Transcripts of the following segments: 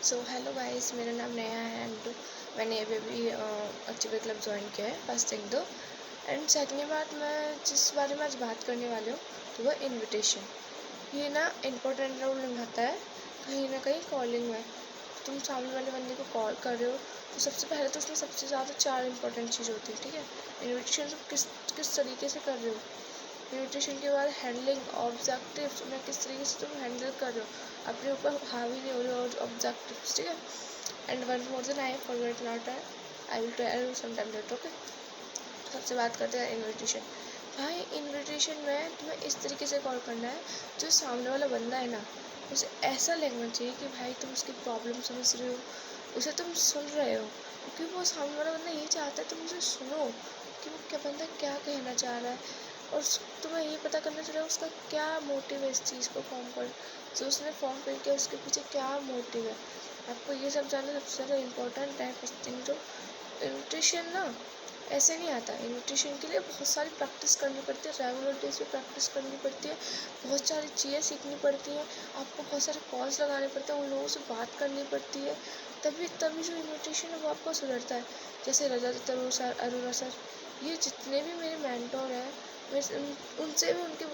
So hello guys, मेरा नाम नेहा है एंड मैंने अभी अभी एक्टिवा क्लब ज्वाइन किया है। फर्स्ट थिंग तो एंड सेकंड बात, मैं जिस बारे में आज बात करने वाली हूँ तो वह इनविटेशन। ये ना इम्पोर्टेंट रोल निभाता है कहीं ना कहीं कॉलिंग में। तुम सामने वाले बंदे को कॉल कर रहे हो तो सबसे पहले तो उसमें सबसे ज़्यादा 4 इंपॉर्टेंट चीज़ होती है, ठीक है। इनविटेशन तुम किस किस तरीके से कर रहे हो, इन्विटेशन के बाद हैंडलिंग ऑब्जेक्टिव्स में किस तरीके से तुम हैंडल कर रहे हो, अपने ऊपर हावी नहीं हो रहे हो ऑब्जेक्टिव्स, ठीक है। And one more then I forget not I will tell you some time later, okay. सबसे बात करते हैं इन्विटेशन। भाई इन्विटेशन में तुम्हें इस तरीके से कॉल करना है, जो सामने वाला बंदा है ना, उसे ऐसा लगना चाहिए कि भाई तुम उसकी प्रॉब्लम समझ रहे हो, उसे तुम सुन रहे हो, क्योंकि वो सामने वाला बंदा ये चाहता है तुम उसे सुनो कि वो क्या बंदा क्या कहना चाह रहा है। और तुम्हें ये पता करना चाहिए उसका क्या मोटिव है इस चीज़ को फॉर्म कर, जो उसने फॉर्म करके उसके पीछे क्या मोटिव है। आपको ये सब जानना सबसे ज़्यादा इम्पोर्टेंट है। फर्स्ट थिंग तो इन्विटेशन ना ऐसे नहीं आता। इन्विटेशन के लिए बहुत सारी प्रैक्टिस करनी पड़ती है, रेगुलर बेस पे प्रैक्टिस करनी पड़ती है, बहुत सारी चीज़ें सीखनी पड़ती हैं, आपको बहुत सारे कॉल्स लगाने पड़ते हैं, उन लोगों से बात करनी पड़ती है, तभी तभी जो इन्विटेशन है वो आपको सुधरता है। जैसे रजत सर, अरोरा सर, ये जितने भी मेरे मेंटोर हैं, उनसे भी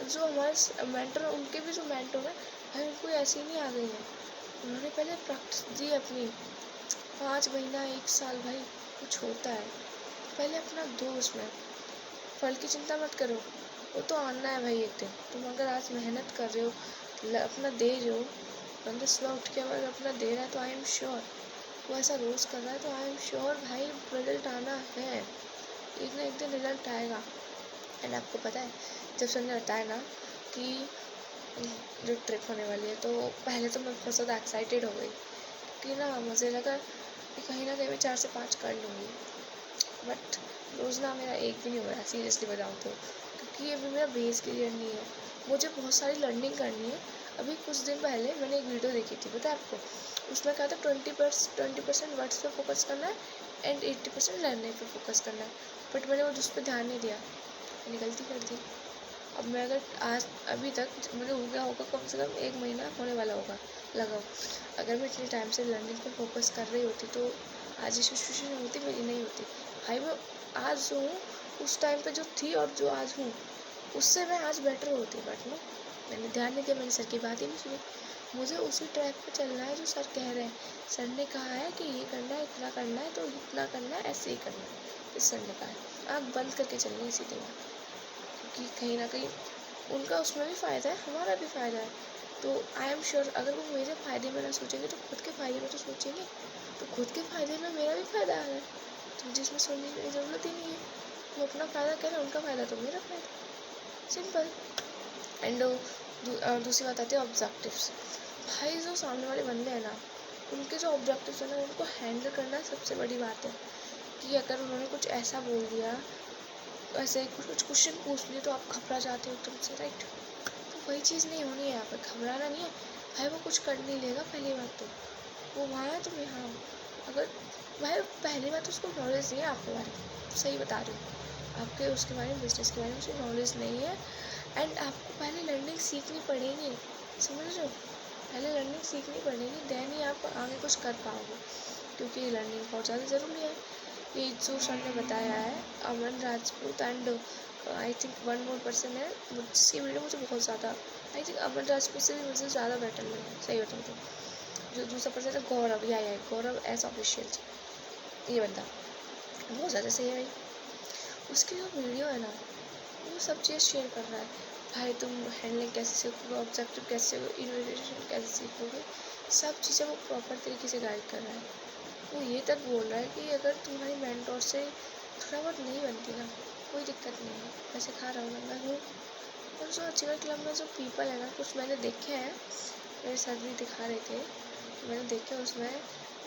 जो हमारे मेंटर हैं उनके भी जो मेंटोर हैं, भाई उनको ऐसे ही नहीं आ गई है। उन्होंने पहले प्रैक्टिस दी अपनी 5 महीना 1 साल, भाई कुछ होता है। पहले अपना दो उसमें, फल की चिंता मत करो, वो तो आना है भाई एक दिन। तुम अगर आज मेहनत कर रहे हो, अपना दे रहे हो, बंदा सुबह उठ के अगर अपना दे रहा है तो आई एम श्योर, वो ऐसा रोज़ कर रहा है तो आई एम श्योर भाई रिजल्ट आना है, एक ना एक दिन रिजल्ट आएगा। एंड आपको पता है, जब सर ने बताया ना कि जो ट्रिप होने वाली है, तो पहले तो मैं बहुत ज़्यादा एक्साइटेड हो गई कि ना मुझे लगा कि कहीं ना कहीं मैं 4 से 5 कर लूँगी। बट रोज़ ना मेरा एक भी नहीं हो रहा, सीरियसली बताऊँ तो, क्योंकि अभी मेरा बेस क्लियर नहीं है, मुझे बहुत सारी लर्निंग करनी है। अभी कुछ दिन पहले मैंने एक वीडियो देखी थी, पता है आपको, उसमें कहा था 20% वर्ड्स पे फोकस करना है एंड 80% लर्निंग पे फोकस करना है। बट मैंने वो उस पर ध्यान नहीं दिया, मैंने गलती कर दी। अब मैं अगर आज अभी तक मुझे हो गया होगा, कम से कम 1 महीना होने वाला होगा लगाओ, अगर मैं इतने टाइम से लर्निंग पे फोकस कर रही होती तो आज ये सिचुएशन होती मेरी नहीं होती। भाई मैं आज जो हूँ उस टाइम पे जो थी और जो आज हूँ उससे मैं आज बेटर होती, बट नो, मैंने ध्यान नहीं दिया, मैंने सर की बात ही नहीं सुनी। मुझे उसी ट्रैक पे चलना है जो सर कह रहे हैं। सर ने कहा है कि ये करना है, इतना करना है, तो इतना करना है, ऐसे ही करना है, इस सर ने कहा है। आँख बंद करके चलनी है सीधे में, क्योंकि कहीं ना कहीं उनका उसमें भी फ़ायदा है, हमारा भी फ़ायदा है। तो आई एम श्योर अगर वो मेरे फ़ायदे में ना सोचेंगे तो खुद के फ़ायदे में तो सोचेंगे, तो खुद के फ़ायदे में मेरा भी फ़ायदा आ रहा है, तो जिसमें सोचने की ज़रूरत ही नहीं है। वो अपना फ़ायदा कह रहे हैं, उनका फ़ायदा तो मेरा फ़ायदा, सिंपल। एंड दूसरी बात आती है ऑब्जेक्टिव्स। भाई जो सामने वाले बंदे हैं ना, उनके जो ऑब्जेक्टिव्स है ना, उनको हैंडल करना सबसे बड़ी बात है। कि अगर उन्होंने कुछ ऐसा बोल दिया, ऐसे कुछ क्वेश्चन पूछ लिए तो आप घबरा जाते हो एकदम से, राइट। तो वही चीज़ नहीं होनी है यहाँ पर, घबराना नहीं है। भाई वो कुछ कर नहीं लेगा, पहली बात तो वो वहाँ है, तुम यहाँ हो। अगर भाई पहली बात तो उसको नॉलेज नहीं है आपके बारे में, सही बता रही हूँ, आपके उसके बारे में, बिजनेस के बारे में उसको नॉलेज नहीं है। एंड आपको पहले लर्निंग सीखनी पड़ेगी, समझ रहे हो, पहले लर्निंग सीखनी पड़ेगी, देन ही आप आगे कुछ कर पाओगे, क्योंकि लर्निंग बहुत ज़्यादा ज़रूरी है। ये जो सर ने बताया है, Aman Rajput and I think one more person है, जिसकी वीडियो मुझे बहुत ज़्यादा, आई थिंक अमन राजपूत से भी मुझे ज़्यादा बेटर लगी, सही बताऊँ तो। जो दूसरा पर्सन है गौरव, या गौरव एज ऑफिशियल, ये बंदा बहुत ज़्यादा सही है भाई। उसकी जो वीडियो है ना, वो सब चीज़ शेयर कर रहा है। भाई तुम हैंडलिंग कैसे सीखोगे, ऑब्जेक्टिव कैसे, इन्विटेशन कैसे सीखोगे, सब चीज़ें वो प्रॉपर तरीके से गाइड कर रहा है। वो ये तक बोल रहा है कि अगर तुम्हारी मेंटोर से थोड़ा बहुत नहीं बनती ना, कोई दिक्कत नहीं है, मैं सिखा रहा हूँ ना, मैं हूँ। और जो अचीवर क्लब में जो पीपल है ना, कुछ मैंने देखे हैं, मेरे सर भी दिखा रहे थे, मैंने देखे उसमें,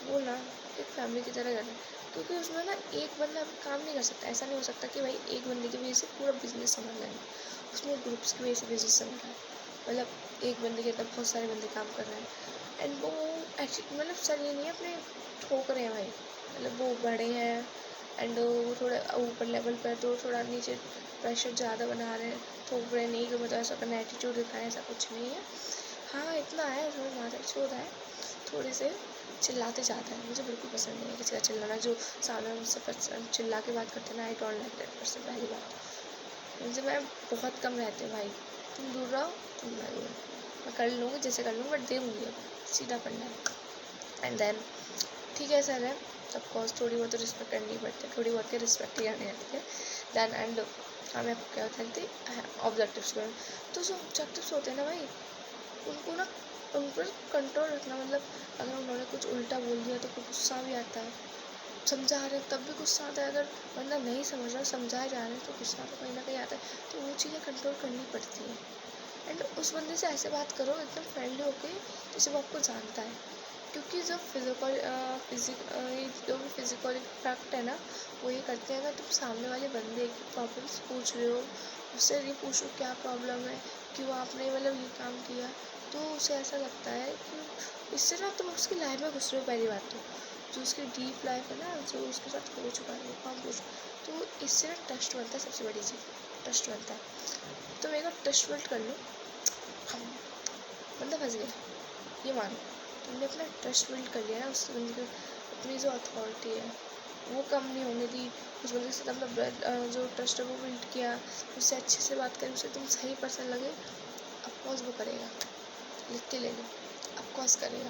वो ना एक फैमिली की तरह कर रहे हैं। क्योंकि उसमें ना एक बंदा काम नहीं कर सकता, ऐसा नहीं हो सकता कि भाई एक बंदे की वजह से पूरा बिजनेस संभाल लेंगे। उसमें ग्रुप्स की वजह से बिजनेस संभल रहा है, मतलब एक बंदे के अंदर बहुत सारे बंदे काम कर रहे हैं। एंड वो एक्चुअली मतलब सर ये नहीं है अपने ठोक रहे हैं भाई, मतलब वो बड़े हैं एंड वो थोड़ा ऊपर लेवल पर, तो थोड़ा नीचे प्रेशर ज़्यादा बना रहे हैं, थोप रहे नहीं, कि मतलब ऐसा करना एटीट्यूड दिखाएं, ऐसा कुछ नहीं है। हाँ इतना है, थोड़ा माथा छोड़ है, थोड़े से चिल्लाते ज़्यादा है, मुझे बिल्कुल पसंद नहीं है किसी का चिल्लाना। जो सामने मुझसे चिल्ला के बात करते हैं ना, I don't like that person. पहली बात उनसे मैं बहुत कम रहती हूँ भाई, तुम दूर रहो, तुम मैं कर लूँगी जैसे कर लूँगी, बट दे दूँगी अब सीधा करना है। एंड देन ठीक है सर है, ऑफकोर्स थोड़ी बहुत तो रिस्पेक्ट करनी पड़ती है, थोड़ी बहुत की रिस्पेक्ट ही करनी रहती है। देन एंड हाँ, मैं आपको क्या बताती ऑब्जेक्टिव्स पर। तो जो ऑब्जेक्टिव्स होते हैं ना भाई, उनको ना उन पर कंट्रोल रखना, मतलब अगर उन्होंने कुछ उल्टा बोल दिया तो गुस्सा भी आता है, समझा रहे हैं तब भी गुस्सा आता है, अगर बंदा नहीं समझ रहा समझाए जा रहे हैं तो गुस्सा तो कहीं ना कहीं आता है। तो वो चीज़ें कंट्रोल करनी पड़ती है। एंड उस बंदे से ऐसे बात करो एकदम फ्रेंडली होके जैसे वो आपको जानता है, क्योंकि जो जो फिजिकल इफेक्ट है ना, वो ये करते हैं। अगर तुम सामने वाले बंदे की प्रॉब्लम्स पूछ रहे हो, उससे ये पूछो क्या प्रॉब्लम है, क्यों आपने मतलब ये काम किया, तो उसे ऐसा लगता है कि इससे ना तुम उसकी लाइफ में घुस रहे हो। पहली बात तो जो उसकी डीप लाइफ है ना, जो उसके साथ हो चुका है वो काम पूछ, तो इससे ना ट्रस्ट बनता है। सबसे बड़ी चीज़ ट्रस्ट बनता है। तो मेरे को ट्रस्ट बिल्ड कर लो, बंदा फंस गया, ये मानो तुमने अपना ट्रस्ट बिल्ड कर लिया ना उस बंदे की, अपनी जो अथॉरिटी है वो कम नहीं होने दी। उस बंदे के साथ अपना जो ट्रस्ट है वो बिल्ड किया, उससे अच्छे से बात करी, उसे तुम सही पर्सन लगे, ऑफकोर्स वो करेगा। लिख के ले लो, ऑफकोर्स करेगा,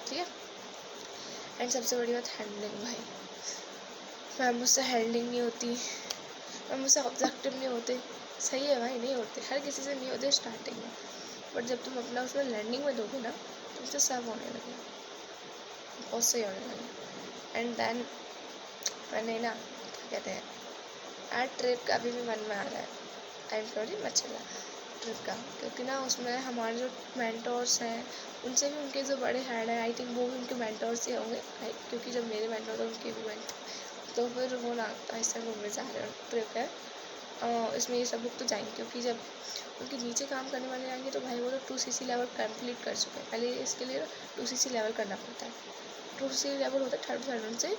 ठीक है। एंड सबसे बड़ी बात हैंडलिंग भाई, मैम मुझसे हैंडलिंग नहीं होती, मैम मुझसे ऑब्जेक्टिव नहीं होते। सही है भाई, नहीं होते, हर किसी से नहीं होते स्टार्टिंग में, बट जब तुम अपना उसमें लर्निंग में दोगे ना, तुमसे सब होने लगे, बहुत सही होने लगे। एंड देन मैंने ना क्या कहते हैं, आज ट्रिप का भी मन में आ रहा है, आई एम सॉरी मैं चला ट्रिप का, क्योंकि ना उसमें हमारे जो मेंटोर्स हैं उनसे भी उनके जो बड़े हेड हैं, आई थिंक वो भी उनके मेंटोर्स ही होंगे, क्योंकि जब मेरे मेंटोर थे उनके भी मेंटोर, तो फिर वो ना ऐसा घूमने जा रहे हैं, ट्रिप है। इसमें ये सब लोग तो जाएंगे, क्योंकि जब उनके नीचे काम करने वाले आएंगे तो भाई वो तो 2cc लेवल कंप्लीट कर चुके हैं। पहले इसके लिए 2cc लेवल करना पड़ता है, 2cc लेवल होता है 30,000 से।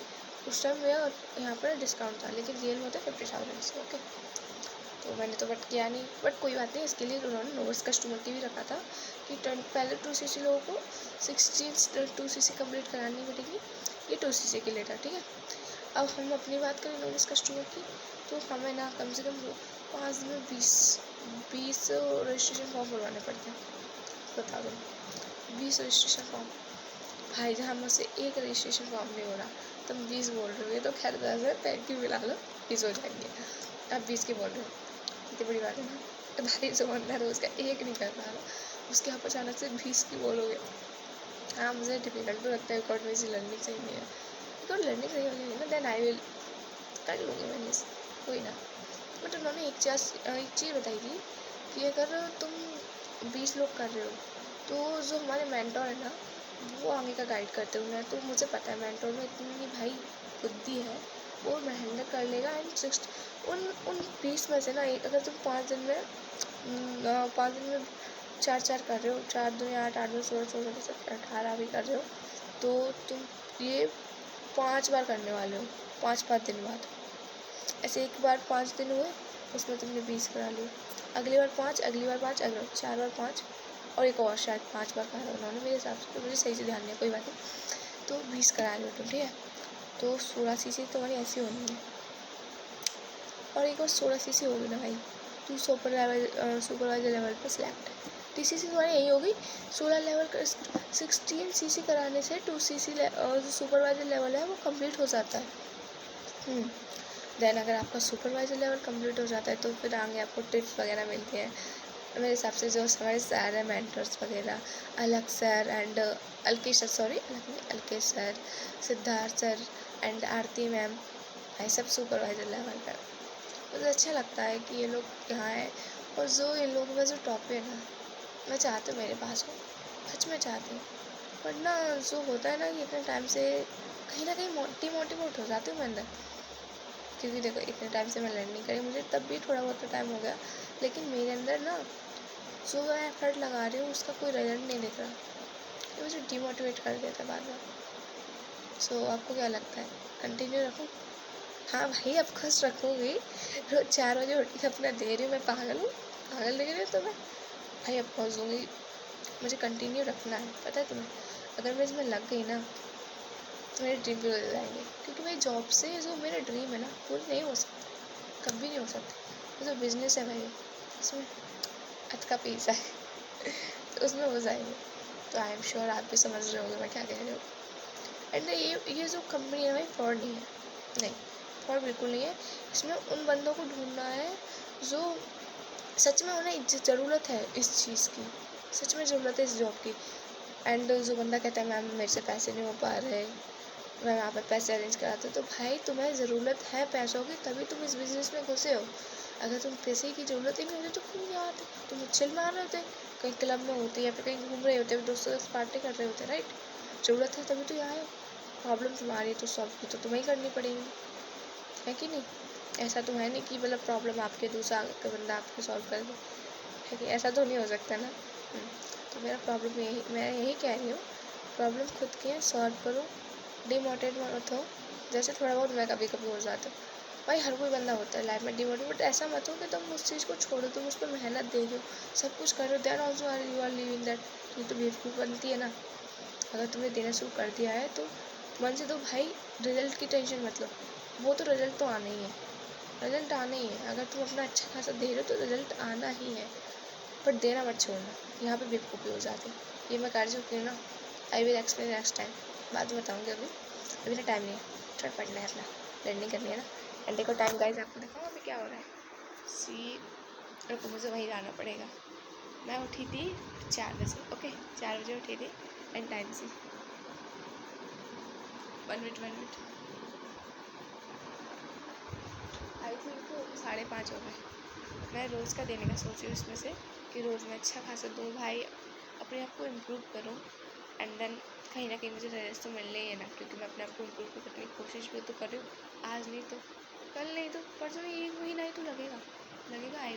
उस टाइम मेरा यहाँ पर डिस्काउंट था, लेकिन रियल में होता है 50,000 से। ओके, तो मैंने तो बट किया नहीं, बट कोई बात नहीं, इसके लिए उन्होंने नोवेस कस्टमर की भी रखा था कि पहले 2cc लोगों को 16 2cc कंप्लीट करानी पड़ेगी, ये 2cc के लिए था, ठीक है। अब हम अपनी बात करें नोवेस कस्टमर की, तो हमें ना कम से कम 5 दिन में 20 रजिस्ट्रेशन फॉर्म भरवाने पड़ते हैं। बता दो 20 रजिस्ट्रेशन फॉर्म भाई, जहाँ मुझसे एक रजिस्ट्रेशन फॉर्म नहीं हो रहा तुम 20 बोल रहे हो, ये तो खैर 10 पैक की मिला लो 20 हो जाएंगे, आप 20 के बोल रहे हो, इतनी बड़ी बात है ना। तो भाई जो बंदा है उसका एक नहीं कर पा रहा, उसके आप अचानक से 20 की बोलोगे। हाँ, मुझे डिफिकल्ट भी लगता है, रिकॉर्ड में से लर्निंग सही नहीं है, रिकॉर्ड लर्निंग सही हो जाएगी ना, देन आई विल कर लूँगी मैंने, कोई ना। बट उन्होंने एक चीज़ बताई थी कि अगर तुम 20 लोग कर रहे हो तो जो हमारे मेंटोर है ना वो आगे का गाइड करते हुए हैं, तो मुझे पता है मेंटोर में इतनी भाई बुद्धि है, वो हैंडल कर लेगा। एंड उन 20 में से ना एक, अगर तुम 5 दिन में 4 कर रहे हो, 4 दूनी 8, 8 दूनी 16, 16 17 18 भी कर रहे हो, तो तुम ये 5 बार करने वाले हो, 5 दिन बाद। ऐसे एक बार 5 दिन हुए, उसमें तुमने 20 करा लिया, अगली बार 5, अगली बार 5, अगली बार 4 बार 5, और एक और शायद 5 बार करा उन्होंने मेरे हिसाब से, तो मुझे सही से ध्यान नहीं है, कोई बात नहीं। तो 20 करा लो तुम, ठीक है। तो 16cc तुम्हारी ऐसी होनी है, और एक बार 16cc होगी ना भाई, तू सुपरवाइजर लेवल पर सिलेक्ट है। 3cc तुम्हारी यही होगी, 16 लेवल कर 16cc कराने से 2cc जो सुपरवाइजर लेवल है वो कंप्लीट हो जाता है। देन अगर आपका सुपरवाइजर लेवल कंप्लीट हो जाता है तो फिर आगे आपको टिप्स वगैरह मिलती हैं। मेरे हिसाब से जो हमारे सर है मेंटर्स वगैरह, अलग sir and Alkesh sir, Siddharth sir and Aarti ma'am, भाई सब सुपरवाइजर लेवल पर। मुझे अच्छा लगता है कि ये लोग यहाँ हैं, और जो इन लोगों का जो टॉपिक है ना, मैं चाहती हूँ मेरे पास हो, सच में चाहती हूँ। बट ना जो होता है ना कि इतने टाइम से कहीं ना कहीं डिमोटिवेट हो जाती हूँ मैं अंदर, क्योंकि देखो इतने टाइम से मैं लर्निंग करी, मुझे तब भी थोड़ा बहुत टाइम हो गया, लेकिन मेरे अंदर ना जो मैं एफर्ट लगा रही हूँ उसका कोई रिजल्ट नहीं दिख रहा, ये मुझे डिमोटिवेट कर देता बार बार। सो आपको क्या लगता है, कंटिन्यू रखूँ? हाँ भाई, ऑफकोर्स रखूँगी, रोज़ 4 बजे उठ के अपना दे रही हूँ, मैं पागल हूँ? पागल दिख रही हूँ तो मैं भाई ऑफकोर्स दूँगी, मुझे कंटिन्यू रखना है, पता है तुम्हें। अगर मैं इसमें लग गई ना तो मेरे ड्रीम पूरे हो जाएंगे, क्योंकि भाई जॉब से जो मेरा ड्रीम है ना पूरे नहीं हो सकते, कभी नहीं हो सकते। तो बिजनेस है भाई, इसमें का पैसा है तो उसमें हो जाएंगे। तो आई एम श्योर आप भी समझ रहे होंगे मैं क्या कह रही हूँ। एंड ये जो कंपनी है भाई फ्रॉड नहीं है, नहीं फ्रॉड बिल्कुल नहीं है। इसमें उन बंदों को ढूंढना है जो सच में उन्हें ज़रूरत है इस चीज़ की, सच में ज़रूरत है इस जॉब की। एंड जो बंदा कहता है मैम मेरे से पैसे नहीं हो पा रहे, मैं यहाँ पे पैसे अरेंज कराता हूँ, तो भाई तुम्हें ज़रूरत है पैसों की तभी तुम इस बिज़नेस में घुसे हो। अगर तुम पैसे की ज़रूरत ही नहीं होती तो क्यों नहीं आते, तुम चिल मार रहे होते, कहीं क्लब में होते या फिर कहीं घूम रहे होते, दोस्तों के साथ पार्टी कर रहे होते, राइट। ज़रूरत है तभी तो यहाँ आए, प्रॉब्लम तुम्हारी तो सॉल्व की तो तुम्हें ही करनी पड़ेगी, है कि नहीं। ऐसा तो है नहीं कि मतलब प्रॉब्लम आपके दूसरा का बंदा आपको सॉल्व कर दे, है कि ऐसा तो नहीं हो सकता ना। तो मेरा प्रॉब्लम यही, मैं यही कह रही हूँ, प्रॉब्लम खुद की है, सॉल्व करो, डिमोटिवेट मत हो। जैसे थोड़ा बहुत मैं कभी कभी हो जाता हूँ भाई, हर कोई बंदा होता है लाइफ में डिमोटिवेट, ऐसा मत हो कि तुम उस चीज़ को छोड़ो, तुम उस पर मेहनत दे दो, सब कुछ करो, then also you are living that. ये तो बेवकूफ़ बनती है ना। अगर तुमने देना शुरू कर दिया है तो मन से दो भाई, रिजल्ट की टेंशन मत लो, वो तो रिजल्ट तो आना ही है, रिजल्ट आना ही है। अगर तुम अपना अच्छा खासा दे रहे हो तो रिजल्ट आना ही है, बट देना मत छोड़ना, यहाँ पे बेवकूफ़ी हो जाती है। ये मैं कर चुकी हूँ ना, I will explain next time, बाद में बताऊँगी। अभी ना टाइम नहीं है, थोड़ा पढ़ना है, अपना लर्निंग करनी है ना। एंड देखो टाइम गाइस, आपको दिखाऊँ अभी क्या हो रहा है। सी रुको, मुझे वहीं जाना पड़ेगा। मैं उठी थी 4 बजे, ओके 4 बजे उठी थी। And time see 1 minute I think तो 5:30 हो गए। मैं रोज़ का देने का सोच रही हूँ इसमें से, कि रोज़ मैं अच्छा खासा दूँ भाई, अपने आप को इम्प्रूव करूँ। एंड देन कहीं ना कहीं मुझे रिजल्ट तो मिलने ही है ना, क्योंकि मैं अपने आप को इम्प्रूव करने की कोशिश भी तो कर रही हूँ। आज नहीं तो कल, नहीं तो परसों, एक महीना ही तो लगेगा, लगेगा आई